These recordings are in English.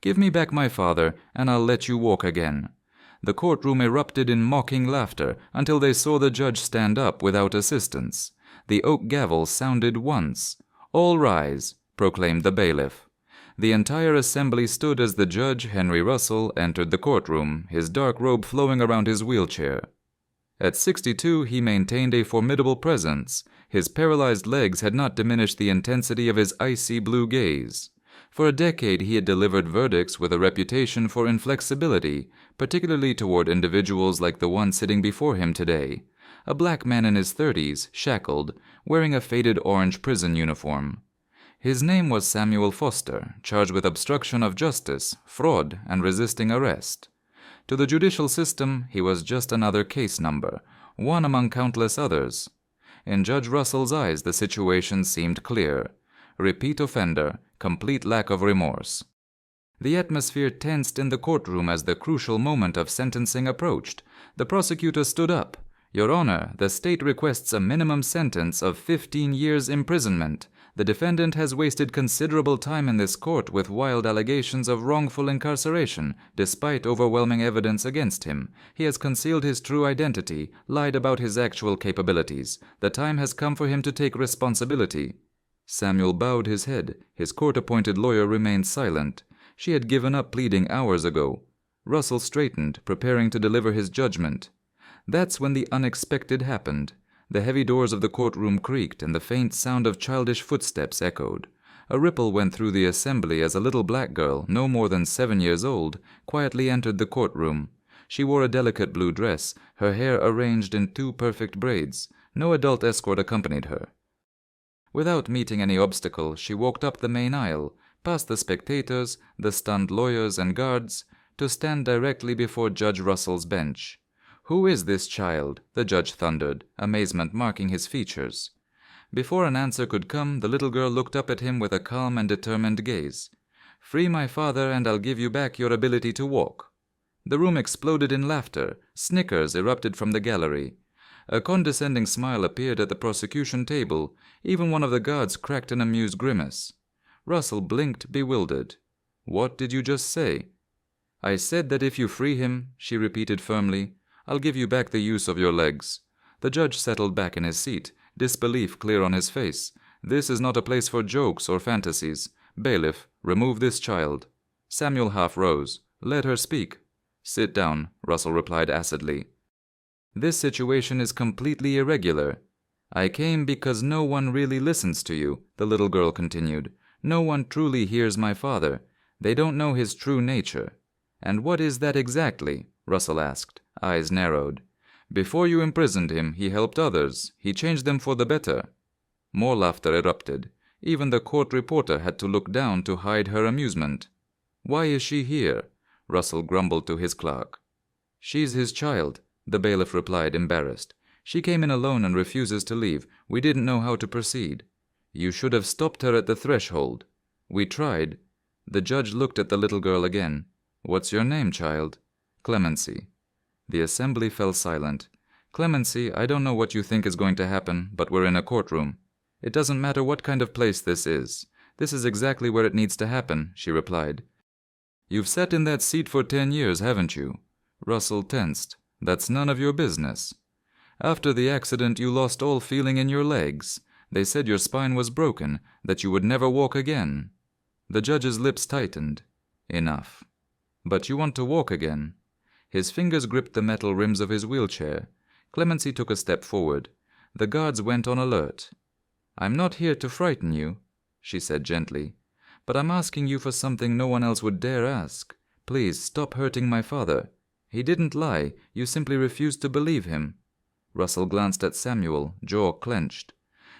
Give me back my father, and I'll let you walk again." The courtroom erupted in mocking laughter until they saw the judge stand up without assistance. The oak gavel sounded once. "All rise," proclaimed the bailiff. The entire assembly stood as the judge, Henry Russell, entered the courtroom, his dark robe flowing around his wheelchair. At 62, he maintained a formidable presence. His paralyzed legs had not diminished the intensity of his icy blue gaze. For a decade he had delivered verdicts with a reputation for inflexibility, particularly toward individuals like the one sitting before him today, a black man in his 30s, shackled, wearing a faded orange prison uniform. His name was Samuel Foster, charged with obstruction of justice, fraud, and resisting arrest. To the judicial system, he was just another case number, one among countless others. In Judge Russell's eyes, the situation seemed clear. Repeat offender, complete lack of remorse. The atmosphere tensed in the courtroom as the crucial moment of sentencing approached. The prosecutor stood up. "Your Honor, the state requests a minimum sentence of 15 years imprisonment. The defendant has wasted considerable time in this court with wild allegations of wrongful incarceration, despite overwhelming evidence against him. He has concealed his true identity, lied about his actual capabilities. The time has come for him to take responsibility." Samuel bowed his head. His court-appointed lawyer remained silent. She had given up pleading hours ago. Russell straightened, preparing to deliver his judgment. That's when the unexpected happened. The heavy doors of the courtroom creaked, and the faint sound of childish footsteps echoed. A ripple went through the assembly as a little black girl, no more than 7 years old, quietly entered the courtroom. She wore a delicate blue dress, her hair arranged in 2 perfect braids. No adult escort accompanied her. Without meeting any obstacle, she walked up the main aisle, past the spectators, the stunned lawyers and guards, to stand directly before Judge Russell's bench. "Who is this child?" the judge thundered, amazement marking his features. Before an answer could come, the little girl looked up at him with a calm and determined gaze. "Free my father, and I'll give you back your ability to walk." The room exploded in laughter. Snickers erupted from the gallery. A condescending smile appeared at the prosecution table. Even one of the guards cracked an amused grimace. Russell blinked, bewildered. "What did you just say?" "I said that if you free him," she repeated firmly, "I'll give you back the use of your legs." The judge settled back in his seat, disbelief clear on his face. "This is not a place for jokes or fantasies. Bailiff, remove this child." Samuel half rose. "Let her speak." "Sit down," Russell replied acidly. "This situation is completely irregular." "I came because no one really listens to you," the little girl continued. "No one truly hears my father. They don't know his true nature." "And what is that exactly?" Russell asked, eyes narrowed. "Before you imprisoned him, he helped others. He changed them for the better." More laughter erupted. Even the court reporter had to look down to hide her amusement. "Why is she here?" Russell grumbled to his clerk. "She's his child," the bailiff replied, embarrassed. "She came in alone and refuses to leave. We didn't know how to proceed." "You should have stopped her at the threshold." "We tried." The judge looked at the little girl again. "What's your name, child?" "Clemency." The assembly fell silent. "Clemency, I don't know what you think is going to happen, but we're in a courtroom. It doesn't matter what kind of place this is. This is exactly where it needs to happen," she replied. "You've sat in that seat for 10 years, haven't you?" Russell tensed. "That's none of your business. After the accident, you lost all feeling in your legs. They said your spine was broken, that you would never walk again." The judge's lips tightened. "Enough." "But you want to walk again." His fingers gripped the metal rims of his wheelchair. Clemency took a step forward. The guards went on alert. "I'm not here to frighten you," she said gently, "but I'm asking you for something no one else would dare ask. Please stop hurting my father. He didn't lie. You simply refused to believe him." Russell glanced at Samuel, jaw clenched.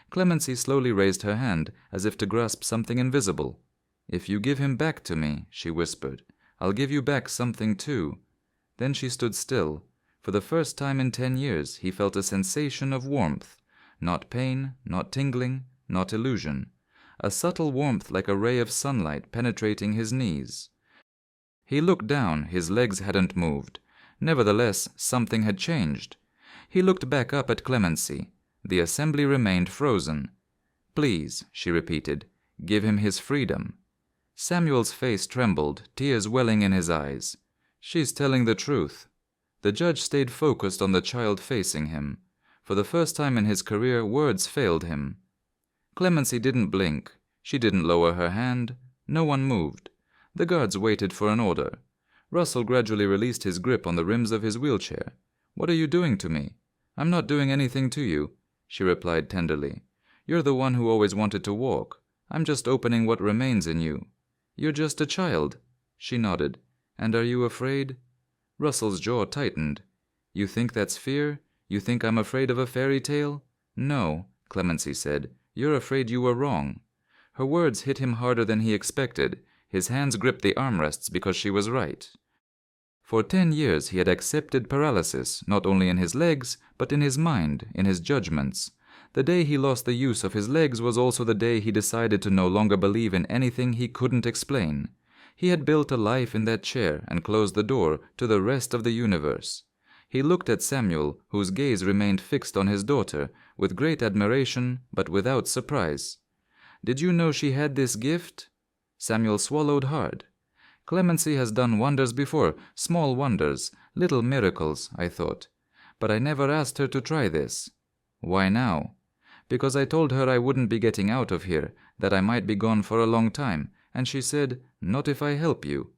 Clemency slowly raised her hand, as if to grasp something invisible. "If you give him back to me," she whispered, "I'll give you back something too." Then she stood still. For the first time in 10 years, he felt a sensation of warmth. Not pain, not tingling, not illusion. A subtle warmth like a ray of sunlight penetrating his knees. He looked down. His legs hadn't moved. Nevertheless, something had changed. He looked back up at Clemency. The assembly remained frozen. "Please," she repeated, "give him his freedom." Samuel's face trembled, tears welling in his eyes. She's telling the truth. The judge stayed focused on the child facing him. For the first time in his career, words failed him. Clemency didn't blink. She didn't lower her hand. No one moved. The guards waited for an order. Russell gradually released his grip on the rims of his wheelchair. "What are you doing to me?" "I'm not doing anything to you," she replied tenderly. "You're the one who always wanted to walk. I'm just opening what remains in you." "You're just a child." She nodded. "And are you afraid?" Russell's jaw tightened. "You think that's fear? You think I'm afraid of a fairy tale?" "No," Clemency said. "You're afraid you were wrong." Her words hit him harder than he expected. His hands gripped the armrests because she was right. For 10 years he had accepted paralysis, not only in his legs, but in his mind, in his judgments. The day he lost the use of his legs was also the day he decided to no longer believe in anything he couldn't explain. He had built a life in that chair and closed the door to the rest of the universe. He looked at Samuel, whose gaze remained fixed on his daughter, with great admiration, but without surprise. "Did you know she had this gift?" Samuel swallowed hard. "Clemency has done wonders before, small wonders, little miracles, I thought. But I never asked her to try this." "Why now?" "Because I told her I wouldn't be getting out of here, that I might be gone for a long time, and she said, 'Not if I help you.'"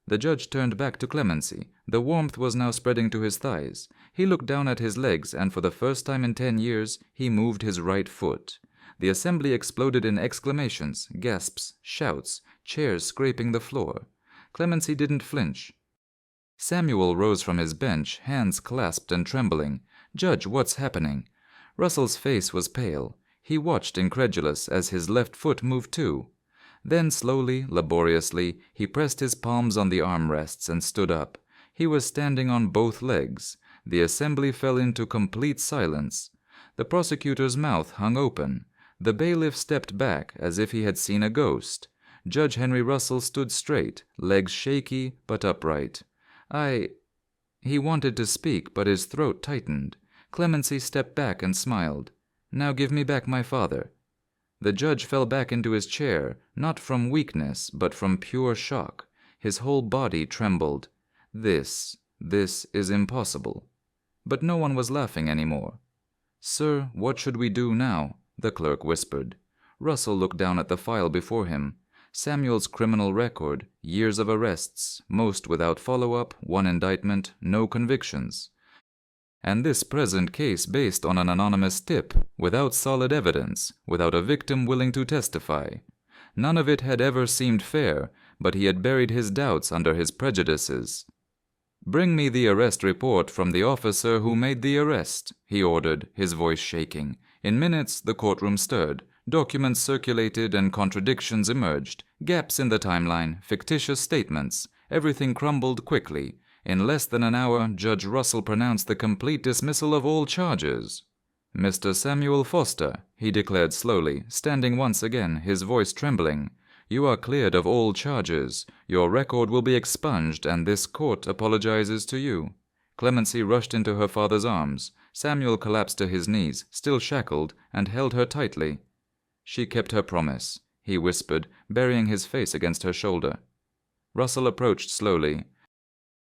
The judge turned back to Clemency. The warmth was now spreading to his thighs. He looked down at his legs, and for the first time in 10 years, he moved his right foot. The assembly exploded in exclamations, gasps, shouts, chairs scraping the floor. Clemency didn't flinch. Samuel rose from his bench, hands clasped and trembling. "Judge, what's happening?" Russell's face was pale. He watched, incredulous, as his left foot moved too. Then slowly, laboriously, he pressed his palms on the armrests and stood up. He was standing on both legs. The assembly fell into complete silence. The prosecutor's mouth hung open. The bailiff stepped back as if he had seen a ghost. Judge Henry Russell stood straight, legs shaky but upright. He wanted to speak, but his throat tightened. Clemency stepped back and smiled. "Now give me back my father." The judge fell back into his chair, not from weakness, but from pure shock. His whole body trembled. This is impossible. But no one was laughing anymore. "Sir, what should we do now?" the clerk whispered. Russell looked down at the file before him. Samuel's criminal record, years of arrests, most without follow-up, one indictment, no convictions. And this present case based on an anonymous tip, without solid evidence, without a victim willing to testify. None of it had ever seemed fair, but he had buried his doubts under his prejudices. "Bring me the arrest report from the officer who made the arrest," he ordered, his voice shaking. In minutes, the courtroom stirred. Documents circulated and contradictions emerged. Gaps in the timeline, fictitious statements. Everything crumbled quickly. In less than an hour, Judge Russell pronounced the complete dismissal of all charges. "Mr. Samuel Foster," he declared slowly, standing once again, his voice trembling, "you are cleared of all charges. Your record will be expunged, and this court apologizes to you." Clemency rushed into her father's arms. Samuel collapsed to his knees, still shackled, and held her tightly. "She kept her promise," he whispered, burying his face against her shoulder. Russell approached slowly.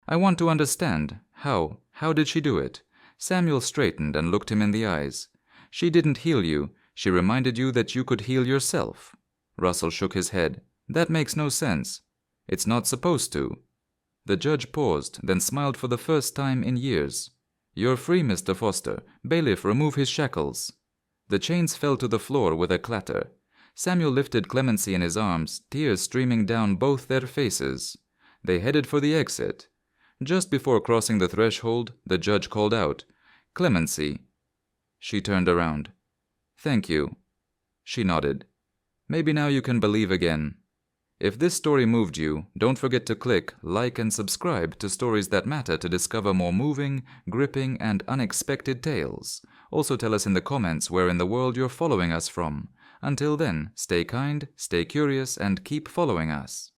"I want to understand. How did she do it?" Samuel straightened and looked him in the eyes. "She didn't heal you. She reminded you that you could heal yourself." Russell shook his head. "That makes no sense." "It's not supposed to." The judge paused, then smiled for the first time in years. "You're free, Mr. Foster. Bailiff, remove his shackles." The chains fell to the floor with a clatter. Samuel lifted Clemency in his arms, tears streaming down both their faces. They headed for the exit. Just before crossing the threshold, the judge called out, "Clemency." She turned around. "Thank you." She nodded. "Maybe now you can believe again." If this story moved you, don't forget to click like and subscribe to Stories That Matter to discover more moving, gripping, and unexpected tales. Also tell us in the comments where in the world you're following us from. Until then, stay kind, stay curious, and keep following us.